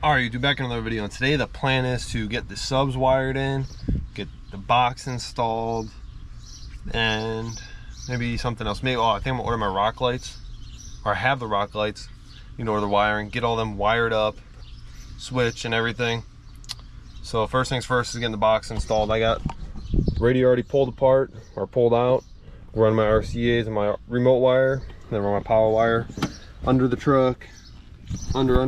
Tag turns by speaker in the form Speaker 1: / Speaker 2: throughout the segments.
Speaker 1: All right, YouTube, back in another video, and today the plan is to get the subs wired in, get the box installed, and maybe something else. Maybe, I think I'm gonna order my rock lights, or I have the rock lights, order the wiring, get all them wired up, switch and everything. So first things first is getting the box installed. I got the radio already pulled apart, or pulled out, run my RCAs and my remote wire, then run my power wire under the truck, under,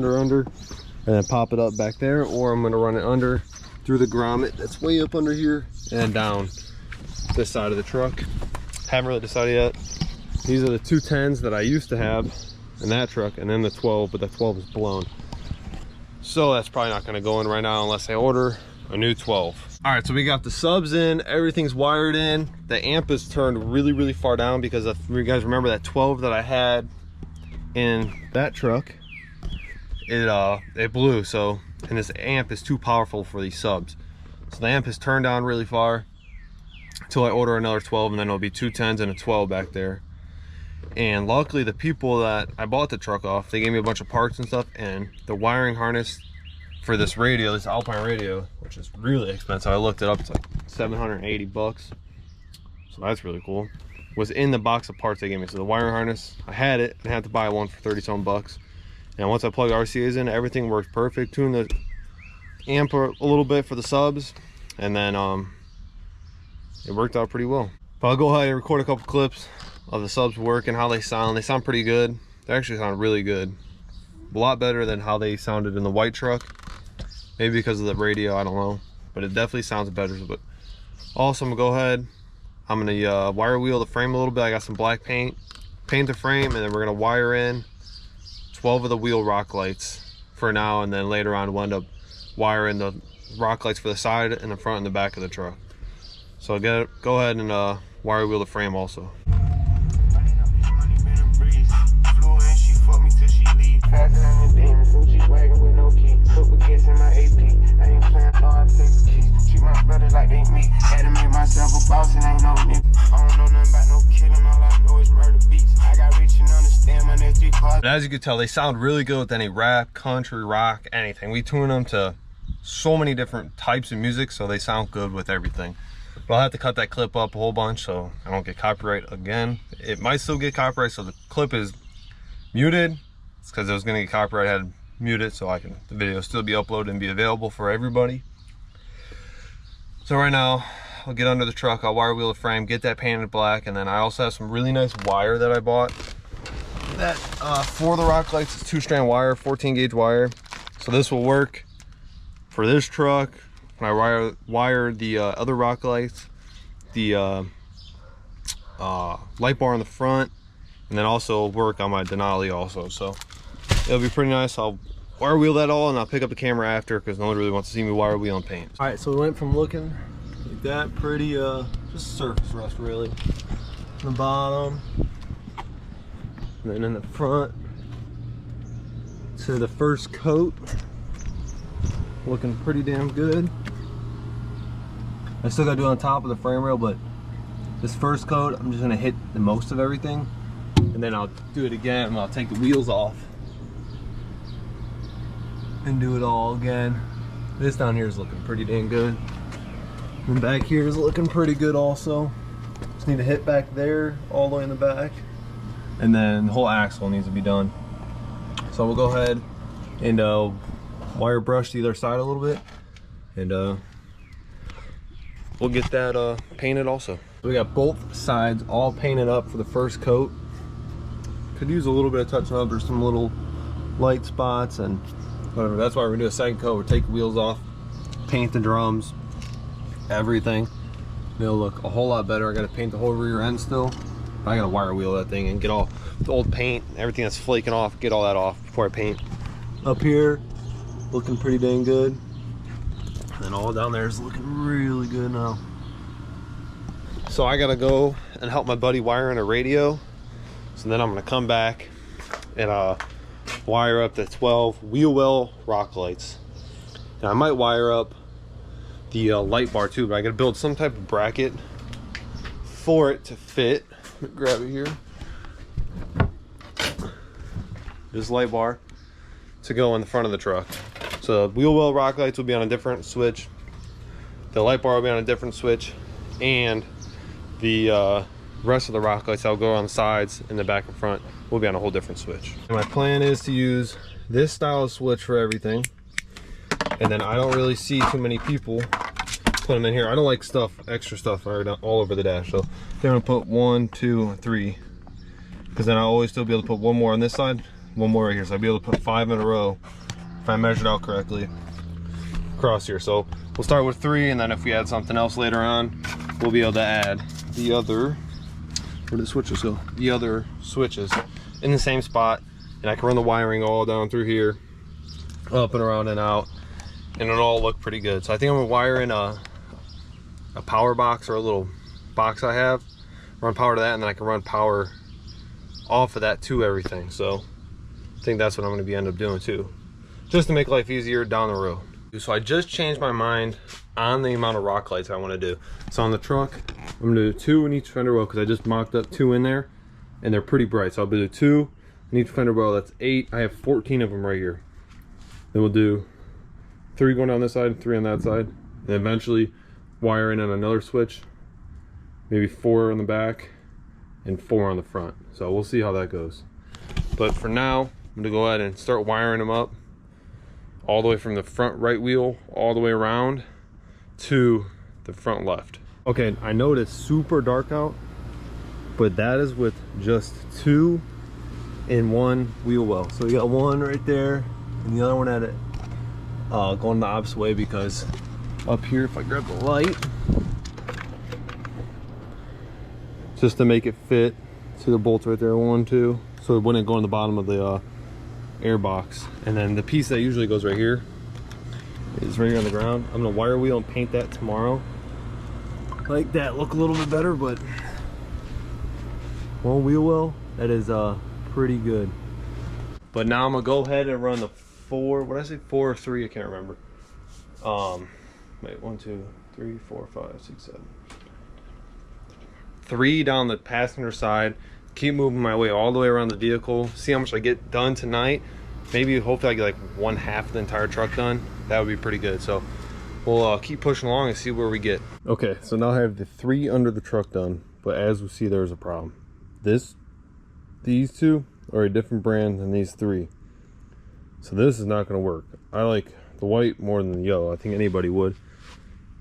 Speaker 1: and then pop it up back there, or I'm going to run it under through the grommet that's way up under here and down this side of the truck. Haven't really decided yet. These are the 210s that I used to have in that truck, and then the 12, but the 12 is blown, so that's probably not going to go in right now unless I order a new 12. All right, so we got the subs in, everything's wired in. The amp is turned really far down because if you guys remember that 12 that I had in that truck, it blew. So, and this amp is too powerful for these subs, so the amp is turned down really far until I order another 12, and then it'll be 210s and a 12 back there. And luckily the people that I bought the truck off, they gave me a bunch of parts and stuff, and the wiring harness for this radio, this Alpine radio, which is really expensive, I looked it up, it's like 780 bucks, so that's really cool, was in the box of parts they gave me. So the wiring harness, I had it, and I had to buy one for 30-some bucks. And once I plug RCAs in, everything works perfect. Tune the amp a little bit for the subs, and then it worked out pretty well. But I'll go ahead and record a couple clips of the subs working, how they sound. They sound pretty good. They actually sound really good. A lot better than how they sounded in the white truck. Maybe because of the radio, I don't know. But it definitely sounds better. But also, I'm gonna go ahead. I'm gonna wire wheel the frame a little bit. I got some black paint the frame, and then we're gonna wire in 12 of the wheel rock lights for now, and then later on we'll end up wiring the rock lights for the side and the front and the back of the truck. So go ahead and wire wheel the frame also. But as you can tell, they sound really good with any rap, country, rock, anything. We tune them to so many different types of music, so they sound good with everything. But I'll have to cut that clip up a whole bunch so I don't get copyright again. It might still get copyright, so the clip is muted. It's because it was gonna get copyright, I had to mute it so the video still be uploaded and be available for everybody. So right now, I'll get under the truck, I'll wire wheel the frame, get that painted black, and then I also have some really nice wire that I bought. That for the rock lights is 2-strand wire, 14 gauge wire. So this will work for this truck. When I wire the other rock lights, the light bar in the front, and then also work on my Denali also. So it'll be pretty nice. I'll wire wheel that all, and I'll pick up the camera after because no one really wants to see me wire wheel and paint. All right, so we went from looking like that, pretty just surface rust really, the bottom, and then in the front to the first coat, looking pretty damn good. I still gotta do it on top of the frame rail, but this first coat, I'm just gonna hit the most of everything, and then I'll do it again, and I'll take the wheels off and do it all again. This down here is looking pretty dang good. And back here is looking pretty good also. Just need to hit back there, all the way in the back. And then the whole axle needs to be done. So we'll go ahead and wire brush the other side a little bit, and we'll get that painted also. We got both sides all painted up for the first coat. Could use a little bit of touch up or some little light spots and whatever. That's why we're gonna do a second coat. We'll take the wheels off, paint the drums, everything. It'll look a whole lot better. I gotta paint the whole rear end still. I gotta wire wheel that thing and get all the old paint, everything that's flaking off, get all that off before I paint. Up here, looking pretty dang good. And then all down there is looking really good now. So I gotta go and help my buddy wire in a radio. So then I'm gonna come back and wire up the 12 wheel well rock lights. And I might wire up the light bar too, but I gotta build some type of bracket for it to fit. Let me grab it here. This light bar to go in the front of the truck. So the wheel well rock lights will be on a different switch. The light bar will be on a different switch, and the rest of the rock lights that'll go on the sides and the back and front will be on a whole different switch. And my plan is to use this style of switch for everything, and then I don't really see too many people put them in here. I don't like extra stuff all over the dash, so they're gonna put 1, 2, 3, because then I'll always still be able to put one more on this side, one more right here, so I'll be able to put 5 in a row if I measured out correctly across here. So we'll start with 3, and then if we add something else later on, we'll be able to add the other, where did the switches go? The other switches in the same spot, and I can run the wiring all down through here, up and around and out, and it'll all look pretty good. So I think I'm gonna wire in a power box, or a little box I have, run power to that, and then I can run power off of that to everything. So I think that's what I'm gonna end up doing too, just to make life easier down the road. So I just changed my mind on the amount of rock lights I want to do. So on the truck, I'm gonna do 2 in each fender well, because I just mocked up 2 in there and they're pretty bright. So I'll do 2 in each fender well. That's 8. I have 14 of them right here. Then we'll do 3 going down this side, 3 on that side, and eventually wire in on another switch, maybe 4 on the back and 4 on the front. So we'll see how that goes. But for now, I'm gonna go ahead and start wiring them up all the way from the front right wheel all the way around to the front left. Okay, I know it's super dark out, but that is with just 2 in one wheel well. So we got one right there and the other one at it going the opposite way, because up here, if I grab the light, just to make it fit, see the bolts right there, 1, 2, so it wouldn't go in the bottom of the air box. And then the piece that usually goes right here is right here on the ground. I'm gonna wire wheel and paint that tomorrow, like that, look a little bit better. But one wheel well, that is pretty good. But now I'm gonna go ahead and run the 4, what did I say, 4 or 3, I can't remember. Wait, 1, 2, 3, 4, 5, 6, 7, 3 down the passenger side. Keep moving my way all the way around the vehicle, see how much I get done tonight. Maybe hopefully I get like 1/2 of the entire truck done. That would be pretty good. So we'll keep pushing along and see where we get. Okay, so now I have the 3 under the truck done, but as we see, there's a problem. These 2 are a different brand than these 3, so this is not going to work. I like the white more than the yellow. I think anybody would.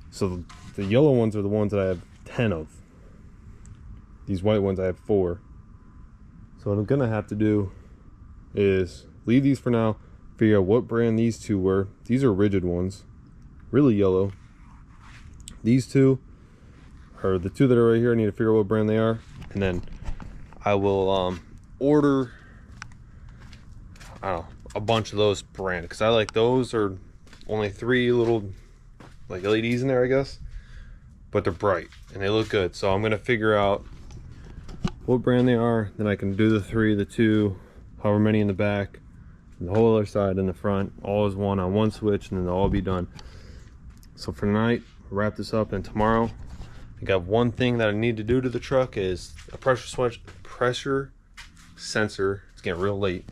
Speaker 1: So the yellow ones are the ones that I have 10 of. These white ones I have 4. So what I'm gonna have to do is leave these for now, figure out what brand these 2 were. These are rigid ones, really yellow. These 2 are the 2 that are right here. I need to figure out what brand they are, and then I will order, I don't know, a bunch of those brand, because I like those. Are only 3 little like LEDs in there, I guess, but they're bright and they look good. So I'm gonna figure out what brand they are, then I can do the 3, the 2, however many in the back, and the whole other side in the front, all as one on one switch, and then they'll all be done. So for tonight, wrap this up, and tomorrow I got one thing that I need to do to the truck is a pressure sensor. It's getting real late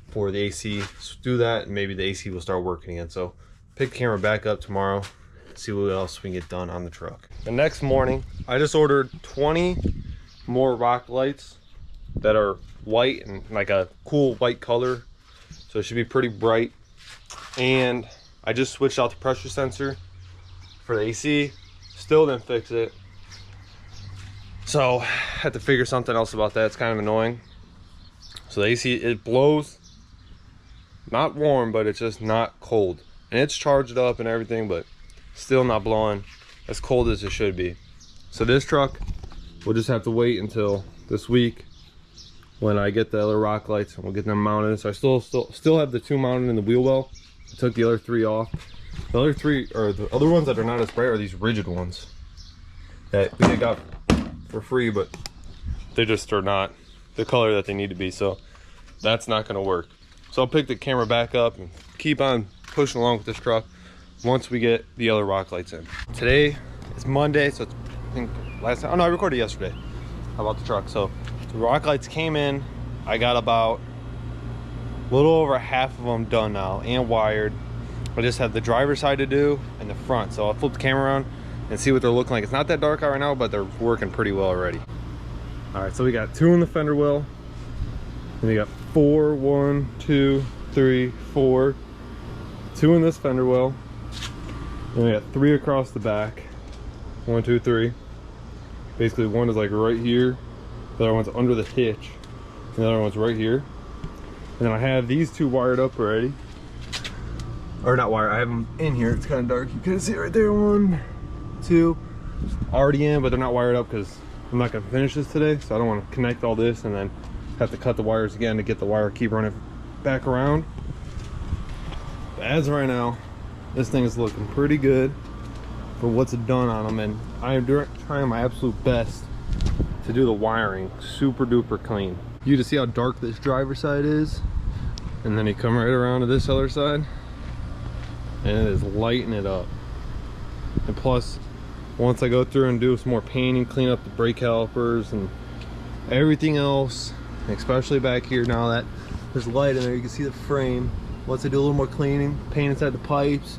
Speaker 1: for the AC. So do that, and maybe the AC will start working again. So pick the camera back up tomorrow, see what else we can get done on the truck. The next morning, I just ordered 20 more rock lights that are white and like a cool white color, so it should be pretty bright. And I just switched out the pressure sensor for the AC, still didn't fix it, so I had to figure something else about that. It's kind of annoying. So the AC, it blows not warm, but it's just not cold, and it's charged up and everything, but still not blowing as cold as it should be. So this truck, we'll just have to wait until this week when I get the other rock lights, and we'll get them mounted. So I still have the 2 mounted in the wheel well. I took the other 3 off. The other 3, or the other ones that are not as bright, are these rigid ones that we got for free, but they just are not the color that they need to be. So that's not going to work. So I'll pick the camera back up and keep on pushing along with this truck once we get the other rock lights in. Today is Monday, so it's, I think last time, oh no, I recorded yesterday about the truck. So the rock lights came in. I got about a little over half of them done now and wired. I just have the driver's side to do and the front. So I'll flip the camera around and see what they're looking like. It's not that dark out right now, but they're working pretty well already. All right, so we got 2 in the fender well. And we got 4, 1, 2, 3, 4. 2 in this fender well. And we got 3 across the back. 1, 2, 3. Basically, one is like right here. The other one's under the hitch. And the other one's right here. And then I have these 2 wired up already. Or not wired, I have them in here. It's kind of dark. You can see it right there. 1, 2. Already in, but they're not wired up because I'm not gonna finish this today. So I don't want to connect all this and then have to cut the wires again to get the wire keep running back around. But as of right now, this thing is looking pretty good for what's done on them, and I am trying my absolute best to do the wiring super duper clean. You just see how dark this driver's side is, and then you come right around to this other side and it is lighting it up. And plus, once I go through and do some more painting, clean up the brake calipers and everything else, especially back here, now that there's light in there, you can see the frame. Once I do a little more cleaning, paint inside the pipes,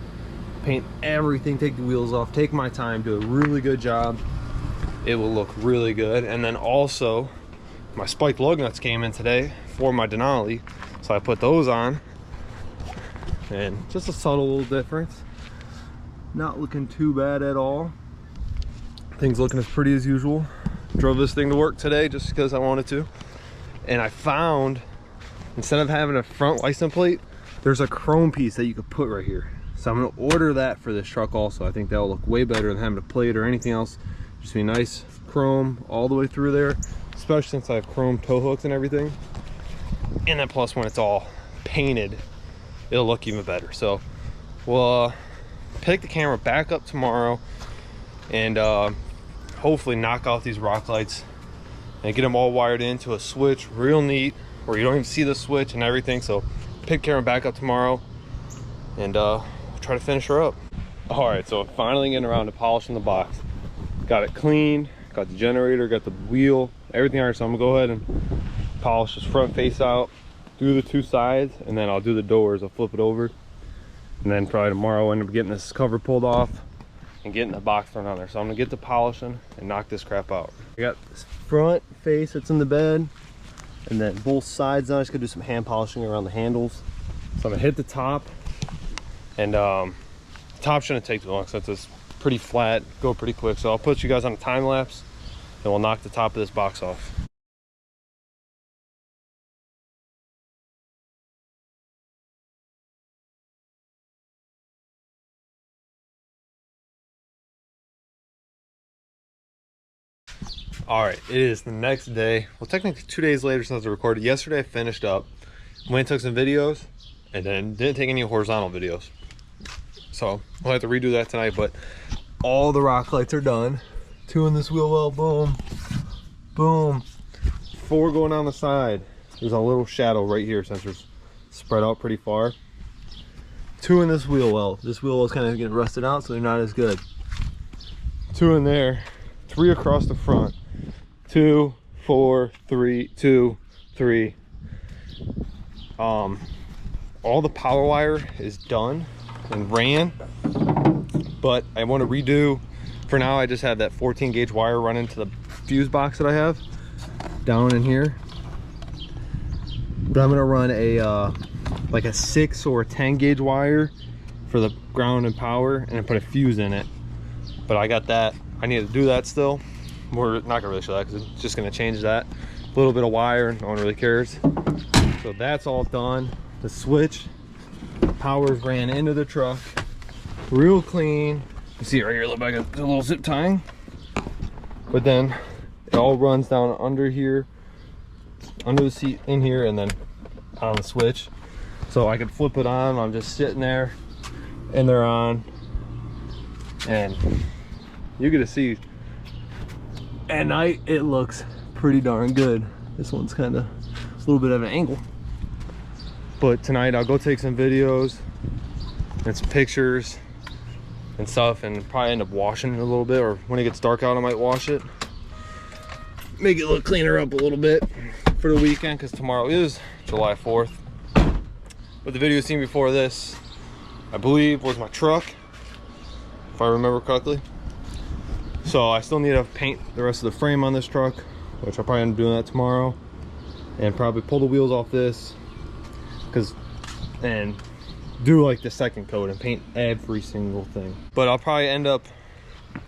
Speaker 1: paint everything, take the wheels off, take my time, do a really good job, it will look really good. And then also, my spiked lug nuts came in today for my Denali, so I put those on, and just a subtle little difference. Not looking too bad at all. Things looking as pretty as usual. Drove this thing to work today just because I wanted to, and I found, instead of having a front license plate, there's a chrome piece that you could put right here. So I'm gonna order that for this truck also. I think that'll look way better than having a plate or anything else. Just be nice chrome all the way through there, especially since I have chrome tow hooks and everything. And then plus when it's all painted, it'll look even better. So we'll pick the camera back up tomorrow and hopefully knock out these rock lights and get them all wired into a switch real neat where you don't even see the switch and everything. So pick the camera back up tomorrow and we'll try to finish her up. All right, so finally getting around to polishing the box. Got it cleaned, got the generator, got the wheel, everything. All right, so I'm gonna go ahead and polish this front face out, do the 2 sides, and then I'll do the doors. I'll flip it over, and then probably tomorrow I'll end up getting this cover pulled off and getting the box thrown on there. So I'm gonna get to polishing and knock this crap out. I got this front face that's in the bed, and then both sides now. I just gotta do some hand polishing around the handles. So I'm gonna hit the top, and the top shouldn't take too long since it's pretty flat, go pretty quick. So I'll put you guys on a time lapse and we'll knock the top of this box off. All right, it is the next day. Well, technically 2 days later since I recorded. Yesterday I finished up, went and took some videos, and then didn't take any horizontal videos. So we'll have to redo that tonight, but all the rock lights are done. 2 in this wheel well, boom, boom. 4 going down the side. There's a little shadow right here since it's spread out pretty far. 2 in this wheel well. This wheel well is kind of getting rusted out, so they're not as good. 2 in there. 3 across the front. 2, 4, 3, 2, 3. All the power wire is done and ran, but I want to redo. For now I just have that 14 gauge wire run into the fuse box that I have down in here, but I'm gonna run a like a 6 or a 10 gauge wire for the ground and power, and then put a fuse in it. But I got that. I need to do that still. We're not gonna really show that because it's just gonna change that. A little bit of wire, no one really cares. So that's all done. The switch, powers ran into the truck, real clean. You see it right here, look like a little zip tying. But then it all runs down under here, under the seat in here, and then on the switch. So I can flip it on. I'm just sitting there and they're on. And you get to see at night, it looks pretty darn good. This one's kind of a little bit of an angle. But tonight I'll go take some videos and some pictures and stuff, and probably end up washing it a little bit, or when it gets dark out I might wash it. Make it look cleaner up a little bit for the weekend, because tomorrow is July 4th. But the video you've seen before this I believe was my truck, if I remember correctly. So I still need to paint the rest of the frame on this truck, which I'll probably end up doing that tomorrow, and probably pull the wheels off this, and do like the second coat and paint every single thing. But I'll probably end up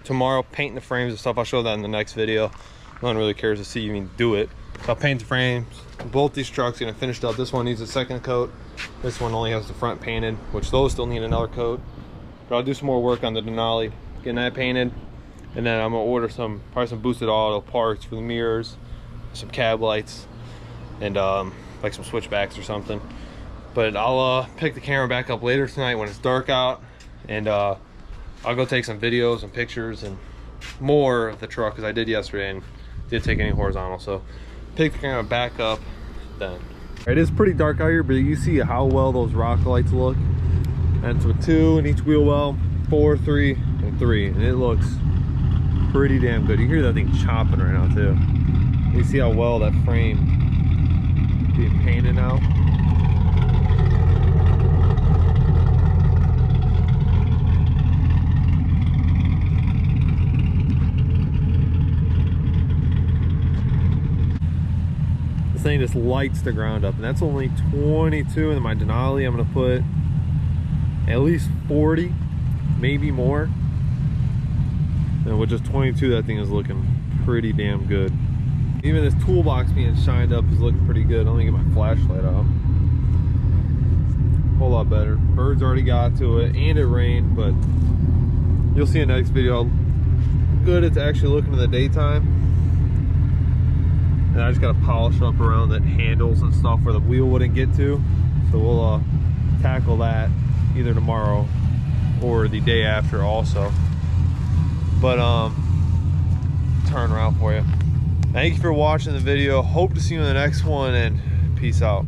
Speaker 1: tomorrow painting the frames and stuff. I'll show that in the next video. No one really cares to see me do it. So I'll paint the frames. Both these trucks gonna finish up. This one needs a second coat. This one only has the front painted, which those still need another coat. But I'll do some more work on the Denali, getting that painted, and then I'm gonna order probably some boosted auto parts for the mirrors, some cab lights, and like some switchbacks or something. But I'll pick the camera back up later tonight when it's dark out, and I'll go take some videos and pictures and more of the truck, because I did yesterday and didn't take any horizontal. So pick the camera back up then. It is pretty dark out here, but you see how well those rock lights look. And it's with 2 in each wheel well, 4, 3, and 3, and it looks pretty damn good. You hear that thing chopping right now too. You see how well that frame being painted now. This thing just lights the ground up, and that's only 22. And my Denali, I'm gonna put at least 40, maybe more. And with just 22, that thing is looking pretty damn good. Even this toolbox being shined up is looking pretty good. Let me get my flashlight out. A whole lot better. Birds already got to it, and it rained, but you'll see in the next video how good it's actually looking in the daytime. And I just gotta polish up around the handles and stuff where the wheel wouldn't get to. So we'll tackle that either tomorrow or the day after also. But turn around for you. Thank you for watching the video. Hope to see you in the next one, and peace out.